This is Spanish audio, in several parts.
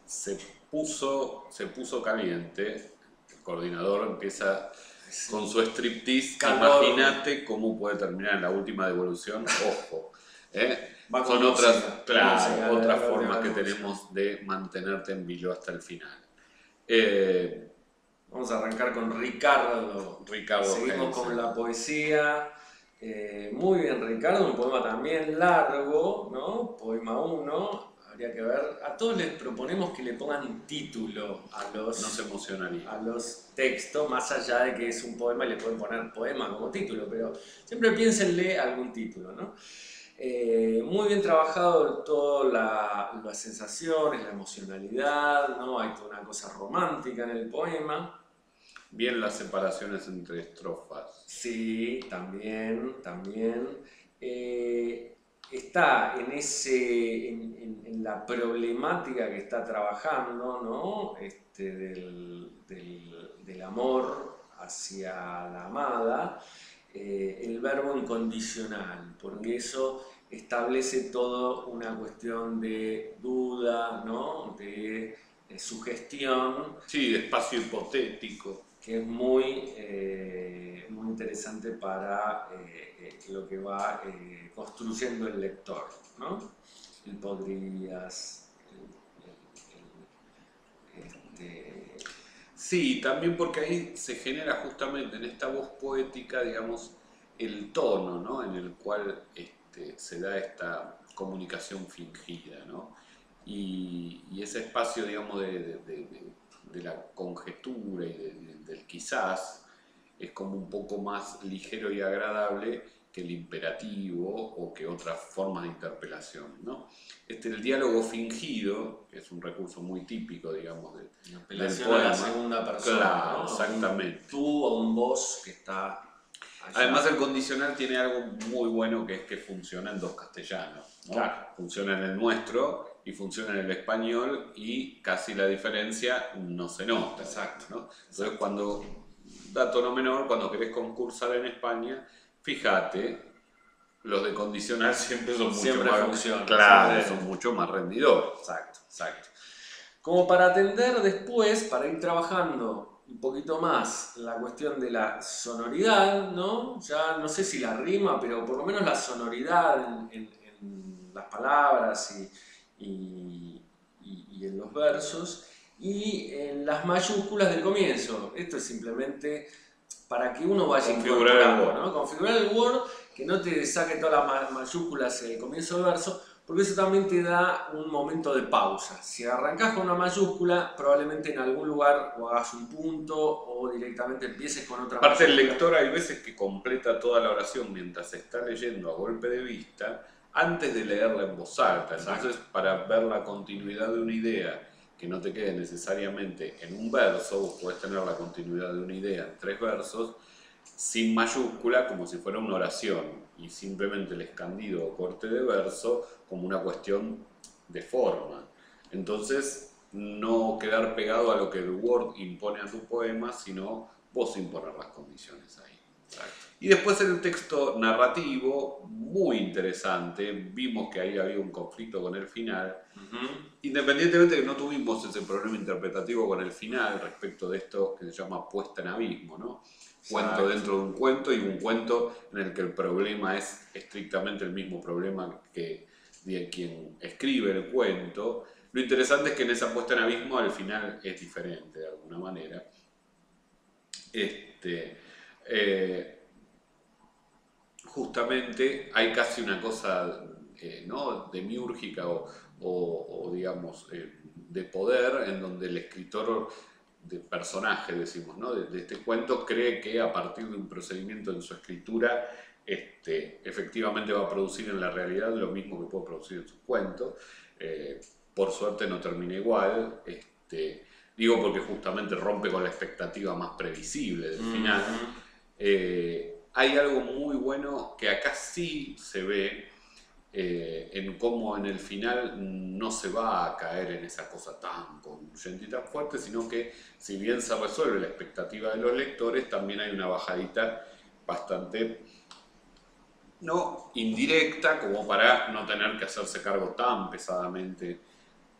se puso caliente, el coordinador empieza con su striptease, imagínate cómo puede terminar en la última devolución, ojo. Son otras formas que tenemos de mantenerte en vilo hasta el final. Vamos a arrancar con Ricardo. Seguimos con la poesía. Muy bien, Ricardo, un poema también largo, ¿no? Poema 1. Habría que ver. A todos les proponemos que le pongan título No se emocionaría. a los textos, más allá de que es un poema y le pueden poner poema como título, pero siempre piénsenle algún título, ¿no? Muy bien trabajado todas las sensaciones, la emocionalidad, ¿no? Hay toda una cosa romántica en el poema. Bien las separaciones entre estrofas. Sí, también. Está en la problemática que está trabajando, ¿no? Del amor hacia la amada, el verbo incondicional, porque eso establece toda una cuestión de duda, ¿no? De sugestión. Sí, de espacio hipotético. Que es muy interesante para lo que va construyendo el lector, ¿no? El podrías... Sí, también porque ahí se genera justamente en esta voz poética, digamos, el tono, ¿no? En el cual se da esta comunicación fingida, ¿no? Y ese espacio, digamos, de la conjetura y del quizás es como un poco más ligero y agradable que el imperativo o que otras formas de interpelación, ¿no? El diálogo fingido, que es un recurso muy típico, digamos, del poema. A la segunda persona, claro, ¿no? exactamente. Un tú o un vos que está allá. Además, el condicional tiene algo muy bueno, que es que funciona en dos castellanos, ¿no? Claro. Funciona en el nuestro y funciona en el español, y casi la diferencia no se nota. Exacto, ¿no? Entonces, dato no menor, cuando querés concursar en España, fíjate, los de condicional siempre son mucho más rendidores. Exacto. Como para atender después, para ir trabajando un poquito más la cuestión de la sonoridad, ¿no? Ya no sé si la rima, pero por lo menos la sonoridad en las palabras y en los versos, y en las mayúsculas del comienzo. Esto es simplemente para que uno vaya incorporando, ¿no? Configurar el Word, que no te saque todas las mayúsculas en el comienzo del verso, porque eso también te da un momento de pausa. Si arrancás con una mayúscula, probablemente en algún lugar o hagas un punto o directamente empieces con otra mayúscula. El lector hay veces que completa toda la oración mientras está leyendo a golpe de vista, antes de leerla en voz alta. Entonces, para ver la continuidad de una idea, que no te quede necesariamente en un verso, vos podés tener la continuidad de una idea en 3 versos, sin mayúscula, como si fuera una oración, y simplemente el escandido o corte de verso como una cuestión de forma. Entonces, no quedar pegado a lo que el Word impone a tu poema, sino vos imponer las condiciones ahí. Exacto. Y después el texto narrativo, muy interesante. Vimos que ahí había un conflicto con el final. Independientemente de que no tuvimos ese problema interpretativo con el final respecto de esto que se llama puesta en abismo, ¿no? Cuento dentro de un cuento, y un cuento en el que el problema es estrictamente el mismo problema que de quien escribe el cuento. Lo interesante es que en esa puesta en abismo al final es diferente de alguna manera. Justamente hay casi una cosa ¿no? demiúrgica o digamos de poder, en donde el escritor de personaje, decimos, ¿no? de este cuento, cree que a partir de un procedimiento en su escritura efectivamente va a producir en la realidad lo mismo que puede producir en su cuento. Por suerte no termina igual, digo porque justamente rompe con la expectativa más previsible del final. Hay algo muy bueno que acá sí se ve, en cómo en el final no se va a caer en esa cosa tan concluyente y tan fuerte, sino que si bien se resuelve la expectativa de los lectores, también hay una bajadita bastante no indirecta, como para no tener que hacerse cargo tan pesadamente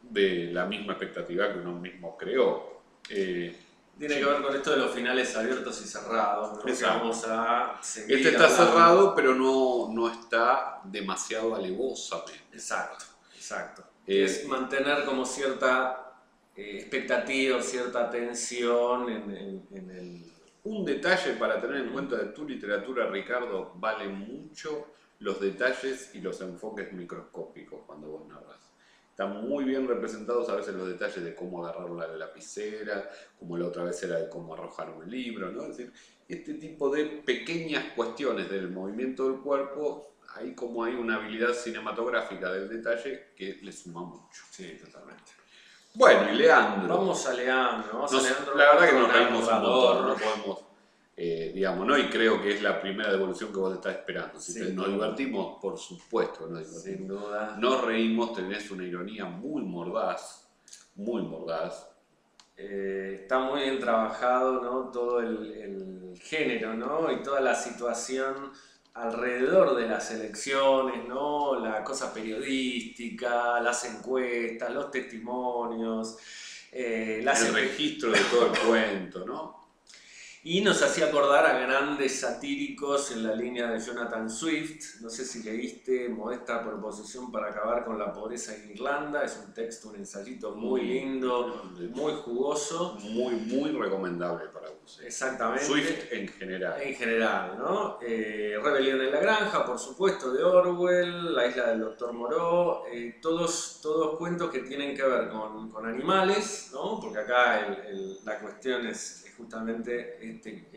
de la misma expectativa que uno mismo creó. Tiene que ver con esto de los finales abiertos y cerrados, ¿no? Que vamos a seguir este está hablando. cerrado, pero no está demasiado alevosamente. Exacto, exacto. Es mantener como cierta expectativa, cierta tensión en el... Un detalle para tener en cuenta de tu literatura, Ricardo, vale mucho los detalles y los enfoques microscópicos cuando vos narras. Están muy bien representados a veces los detalles de cómo agarrar la lapicera, como la otra vez era de cómo arrojar un libro, ¿no? Es decir, este tipo de pequeñas cuestiones del movimiento del cuerpo, ahí como hay una habilidad cinematográfica del detalle que le suma mucho. Sí, totalmente. Bueno, y Leandro. Vamos a Leandro. La verdad que nos reímos un montón, no podemos, digamos, ¿no? Y creo que es la primera devolución que vos estás esperando. Si nos divertimos, por supuesto, nos divertimos. Sin duda. Nos reímos, tenés una ironía muy mordaz, muy mordaz. Está muy bien trabajado, ¿no? Todo el género, ¿no? Y toda la situación alrededor de las elecciones, ¿no? La cosa periodística, las encuestas, los testimonios, el registro de todo el cuento, ¿no? Y nos hacía acordar a grandes satíricos en la línea de Jonathan Swift. No sé si leíste Modesta proposición para acabar con la pobreza en Irlanda. Es un texto, un ensayito muy lindo, muy jugoso. Muy recomendable para vos. Exactamente. Swift en general. En general, ¿no? Rebelión en la granja, por supuesto, de Orwell, La isla del Doctor Moreau. Todos cuentos que tienen que ver con animales, ¿no? Porque acá la cuestión es justamente este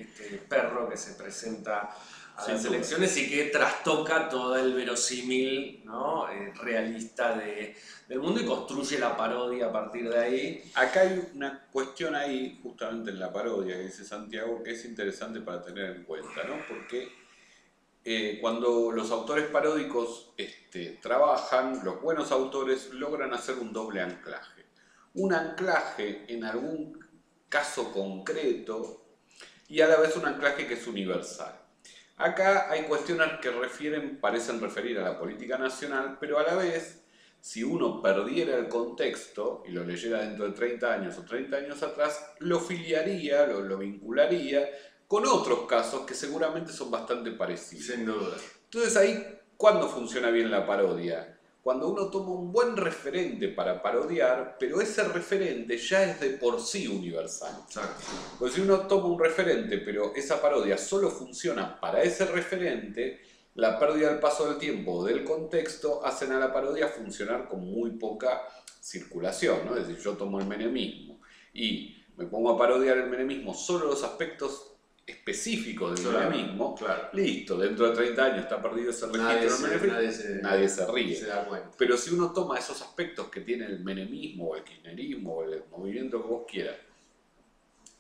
perro que se presenta a las elecciones y que trastoca todo el verosímil, ¿no? Realista del mundo y construye la parodia a partir de ahí. Acá hay una cuestión ahí, justamente en la parodia que dice Santiago, que es interesante para tener en cuenta, ¿no? Porque cuando los autores paródicos trabajan, los buenos autores logran hacer un doble anclaje. Un anclaje en algún caso concreto y a la vez un anclaje que es universal. Acá hay cuestiones que parecen referir a la política nacional, pero a la vez, si uno perdiera el contexto y lo leyera dentro de 30 años o 30 años atrás, lo filiaría, lo vincularía con otros casos que seguramente son bastante parecidos. Sin duda. Entonces ahí, ¿cuándo funciona bien la parodia? Cuando uno toma un buen referente para parodiar, pero ese referente ya es de por sí universal. Exacto. Pues si uno toma un referente, pero esa parodia solo funciona para ese referente, la pérdida del paso del tiempo o del contexto hacen a la parodia funcionar con muy poca circulación, ¿no? Es decir, yo tomo el menemismo y me pongo a parodiar el menemismo solo los aspectos específicos del menemismo, claro. Listo, dentro de 30 años está perdido ese registro del menemismo, nadie se ríe. Se da cuenta. Pero si uno toma esos aspectos que tiene el menemismo o el kirchnerismo o el movimiento que vos quieras,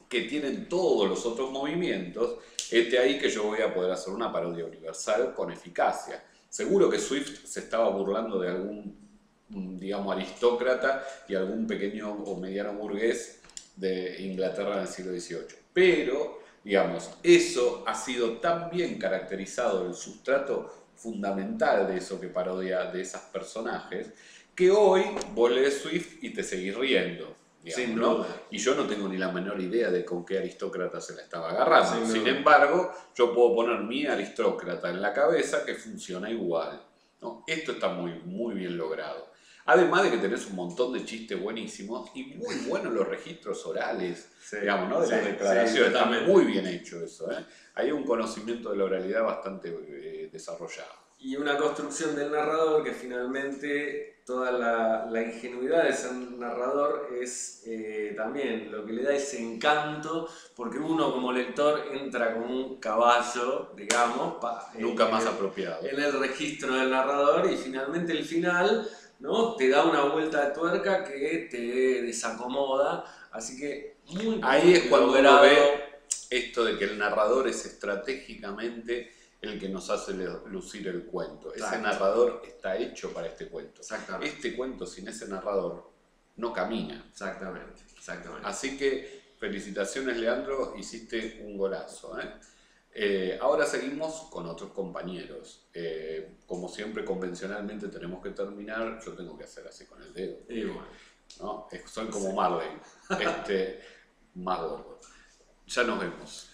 que tienen todos los otros movimientos, ahí que yo voy a poder hacer una parodia universal con eficacia. Seguro que Swift se estaba burlando de algún, digamos, aristócrata y algún pequeño o mediano burgués de Inglaterra en el siglo XVIII. Pero, digamos, eso ha sido tan bien caracterizado, el sustrato fundamental de eso que parodia de esos personajes, que hoy vos lees Swift y te seguís riendo. Digamos, ¿no? Y yo no tengo ni la menor idea de con qué aristócrata se la estaba agarrando. Sin embargo, yo puedo poner mi aristócrata en la cabeza que funciona igual, ¿no? Esto está muy bien logrado. Además de que tenés un montón de chistes buenísimos y muy buenos los registros orales, digamos, ¿no? De las declaraciones. Está muy bien hecho eso, ¿eh? Hay un conocimiento de la oralidad bastante desarrollado. Y una construcción del narrador que finalmente toda la ingenuidad de ser narrador es también lo que le da ese encanto, porque uno como lector entra como un caballo, digamos, nunca más apropiado, en el registro del narrador y finalmente el final, ¿no? Te da una vuelta de tuerca que te desacomoda, así que ahí es cuando uno ve esto de que el narrador es estratégicamente el que nos hace lucir el cuento. Exacto. Ese narrador está hecho para este cuento. Este cuento sin ese narrador no camina. Exactamente. Así que felicitaciones, Leandro, hiciste un golazo, ¿eh? Ahora seguimos con otros compañeros. Como siempre, convencionalmente tenemos que terminar. Yo tengo que hacer así con el dedo. Y bueno. ¿no? Soy como Marley, más gordo. Ya nos vemos.